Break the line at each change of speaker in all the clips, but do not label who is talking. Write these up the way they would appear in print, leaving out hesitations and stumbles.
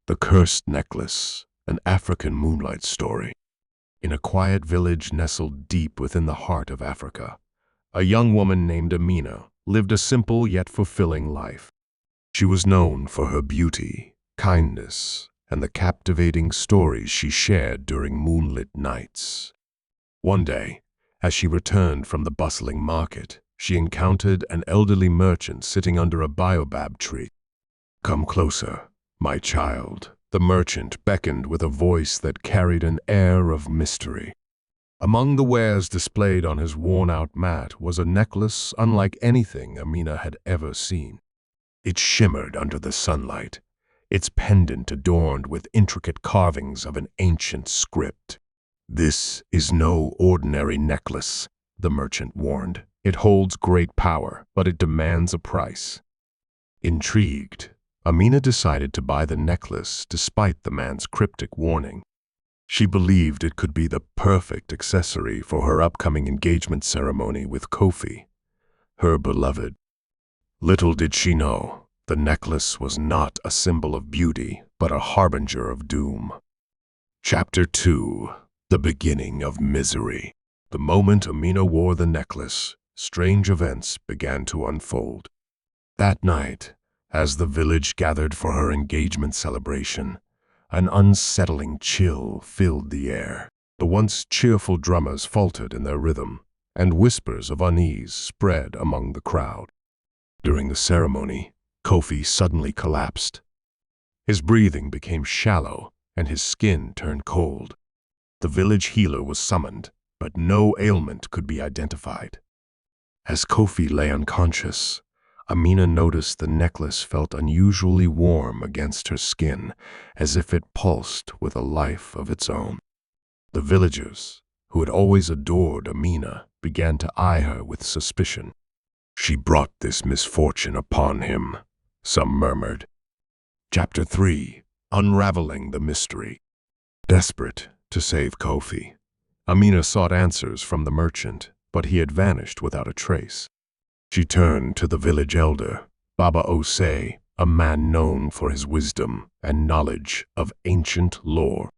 The Cursed Necklace, an African Moonlight Story. In a quiet village nestled deep within the heart of Africa, a young woman named Amina lived a simple yet fulfilling life. She was known for her beauty, kindness, and the captivating stories she shared during moonlit nights. One day, as she returned from the bustling market, she encountered an elderly merchant sitting under a baobab tree. "Come closer, my child," the merchant beckoned with a voice that carried an air of mystery. Among the wares displayed on his worn-out mat was a necklace unlike anything Amina had ever seen. It shimmered under the sunlight, its pendant adorned with intricate carvings of an ancient script. "This is no ordinary necklace," the merchant warned. "It holds great power, but it demands a price." Intrigued, Amina decided to buy the necklace despite the man's cryptic warning. She believed it could be the perfect accessory for her upcoming engagement ceremony with Kofi, her beloved. Little did she know, the necklace was not a symbol of beauty, but a harbinger of doom. Chapter 2. The Beginning of Misery. The moment Amina wore the necklace, strange events began to unfold. That night, as the village gathered for her engagement celebration, an unsettling chill filled the air. The once cheerful drummers faltered in their rhythm, and whispers of unease spread among the crowd. During the ceremony, Kofi suddenly collapsed. His breathing became shallow, and his skin turned cold. The village healer was summoned, but no ailment could be identified. As Kofi lay unconscious, Amina noticed the necklace felt unusually warm against her skin, as if it pulsed with a life of its own. The villagers, who had always adored Amina, began to eye her with suspicion. "She brought this misfortune upon him," some murmured. Chapter 3. Unraveling the Mystery. Desperate to save Kofi, Amina sought answers from the merchant, but he had vanished without a trace. She turned to the village elder, Baba Osei, a man known for his wisdom and knowledge of ancient lore.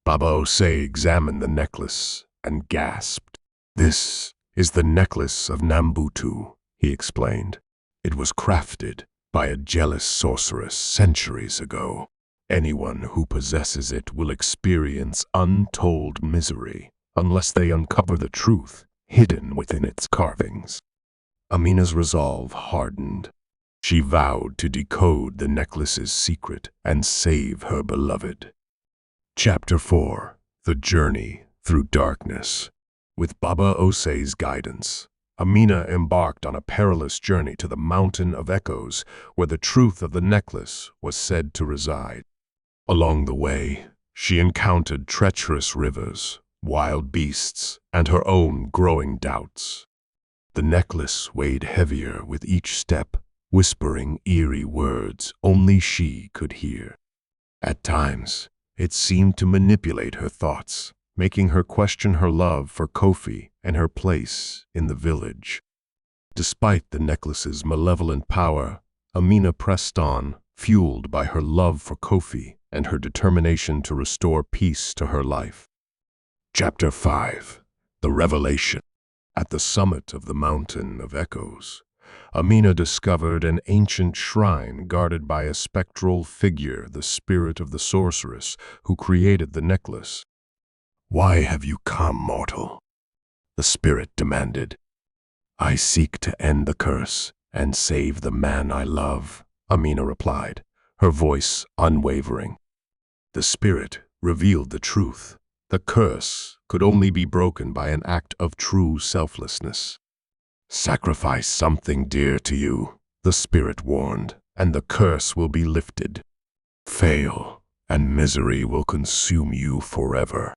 Baba Osei examined the necklace and gasped. "This is the necklace of Nambutu," he explained. "It was crafted by a jealous sorceress centuries ago. Anyone who possesses it will experience untold misery unless they uncover the truth hidden within its carvings." Amina's resolve hardened. She vowed to decode the necklace's secret and save her beloved. Chapter 4. The Journey Through Darkness. With Baba Osei's guidance, Amina embarked on a perilous journey to the Mountain of Echoes, where the truth of the necklace was said to reside. Along the way, she encountered treacherous rivers, wild beasts, and her own growing doubts. The necklace weighed heavier with each step, whispering eerie words only she could hear. At times, it seemed to manipulate her thoughts, making her question her love for Kofi and her place in the village. Despite the necklace's malevolent power, Amina pressed on, fueled by her love for Kofi and her determination to restore peace to her life. Chapter 5. The Revelation. At the summit of the Mountain of Echoes, Amina discovered an ancient shrine guarded by a spectral figure, the spirit of the sorceress who created the necklace. "Why have you come, mortal?" the spirit demanded. "I seek to end the curse and save the man I love," Amina replied, her voice unwavering. The spirit revealed the truth. The curse could only be broken by an act of true selflessness. "Sacrifice something dear to you," the spirit warned, "and the curse will be lifted. Fail, and misery will consume you forever."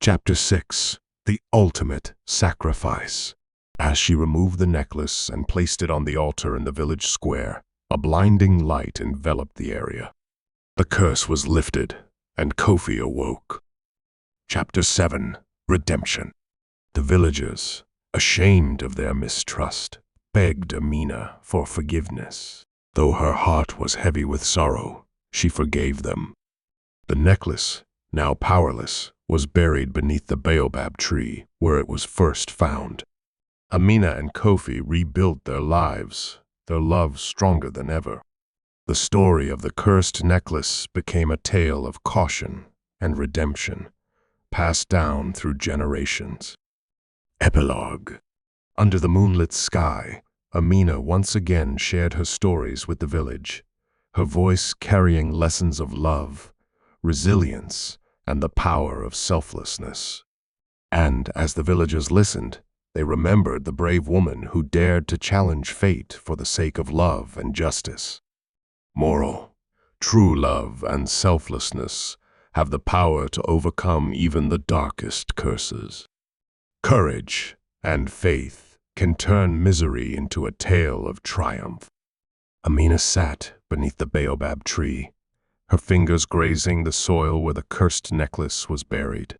Chapter 6. The Ultimate Sacrifice. As she removed the necklace and placed it on the altar in the village square, a blinding light enveloped the area. The curse was lifted, and Kofi awoke. Chapter 7. Redemption. The villagers, ashamed of their mistrust, begged Amina for forgiveness. Though her heart was heavy with sorrow, she forgave them, The necklace, now powerless, was buried beneath the baobab tree where it was first found. Amina and Kofi rebuilt their lives, their love stronger than ever. The story of the cursed necklace became a tale of caution and redemption, passed down through generations. Epilogue. Under the moonlit sky, Amina once again shared her stories with the village, her voice carrying lessons of love, resilience, and the power of selflessness. And as the villagers listened, they remembered the brave woman who dared to challenge fate for the sake of love and justice. Moral: true love and selflessness have the power to overcome even the darkest curses. Courage and faith can turn misery into a tale of triumph. Amina sat beneath the baobab tree, her fingers grazing the soil where the cursed necklace was buried.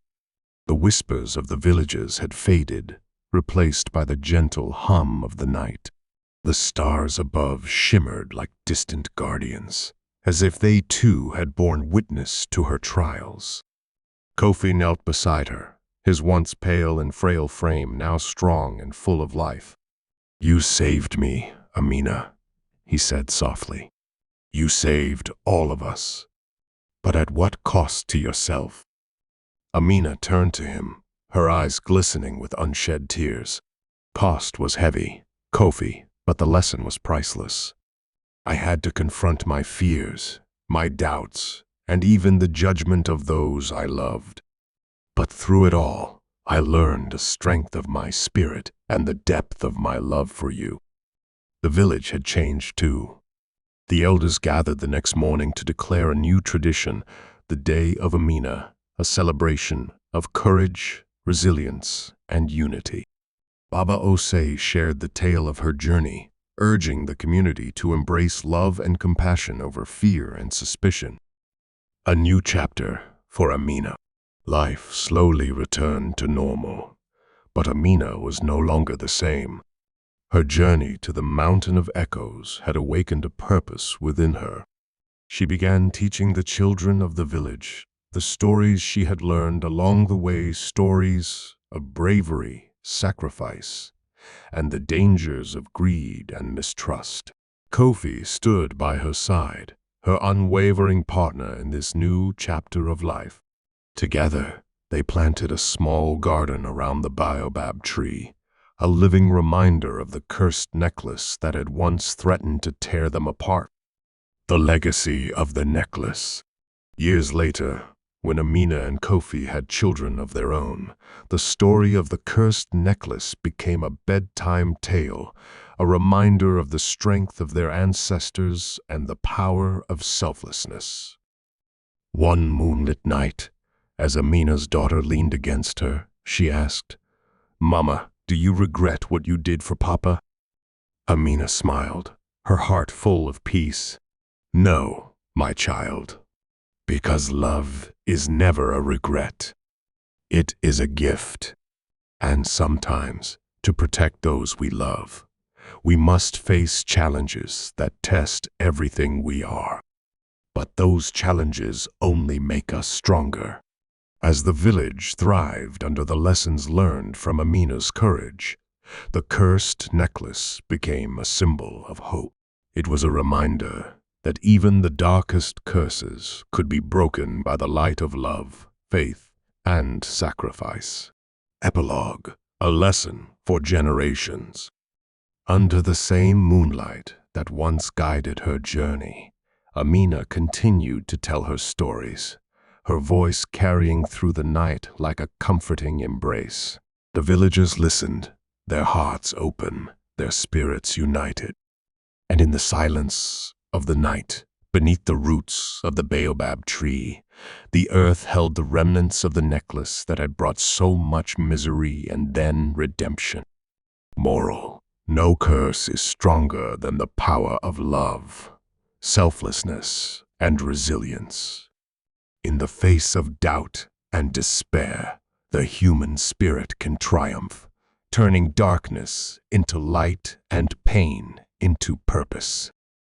The whispers of the villagers had faded, replaced by the gentle hum of the night. The stars above shimmered like distant guardians, as if they too had borne witness to her trials. Kofi knelt beside her, his once pale and frail frame now strong and full of life. "You saved me, Amina," he said softly. "You saved all of us. But at what cost to yourself?" Amina turned to him, her eyes glistening with unshed tears. "Cost was heavy, Kofi, but the lesson was priceless. I had to confront my fears, my doubts, and even the judgment of those I loved. But through it all, I learned the strength of my spirit and the depth of my love for you." The village had changed too. The elders gathered the next morning to declare a new tradition, the Day of Amina, a celebration of courage, resilience, and unity. Baba Osei shared the tale of her journey, urging the community to embrace love and compassion over fear and suspicion. A new chapter for Amina. Life slowly returned to normal, but Amina was no longer the same. Her journey to the Mountain of Echoes had awakened a purpose within her. She began teaching the children of the village the stories she had learned along the way, stories of bravery, sacrifice, and the dangers of greed and mistrust. Kofi stood by her side, her unwavering partner in this new chapter of life. Together, they planted a small garden around the baobab tree, a living reminder of the cursed necklace that had once threatened to tear them apart. The legacy of the necklace. Years later, when Amina and Kofi had children of their own, the story of the cursed necklace became a bedtime tale, a reminder of the strength of their ancestors and the power of selflessness. One moonlit night, as Amina's daughter leaned against her, she asked, "Mama, do you regret what you did for Papa?" Amina smiled, her heart full of peace. "No, my child, because love is never a regret. It is a gift. And sometimes, to protect those we love, we must face challenges that test everything we are. But those challenges only make us stronger." As the village thrived under the lessons learned from Amina's courage, the cursed necklace became a symbol of hope. It was a reminder that even the darkest curses could be broken by the light of love, faith, and sacrifice. Epilogue. A lesson for generations. Under the same moonlight that once guided her journey, Amina continued to tell her stories, her voice carrying through the night like a comforting embrace. The villagers listened, their hearts open, their spirits united. And in the silence of the night, beneath the roots of the baobab tree, the earth held the remnants of the necklace that had brought so much misery and then redemption. Moral: no curse is stronger than the power of love, selflessness, and resilience. In the face of doubt and despair, the human spirit can triumph, turning darkness into light and pain into purpose.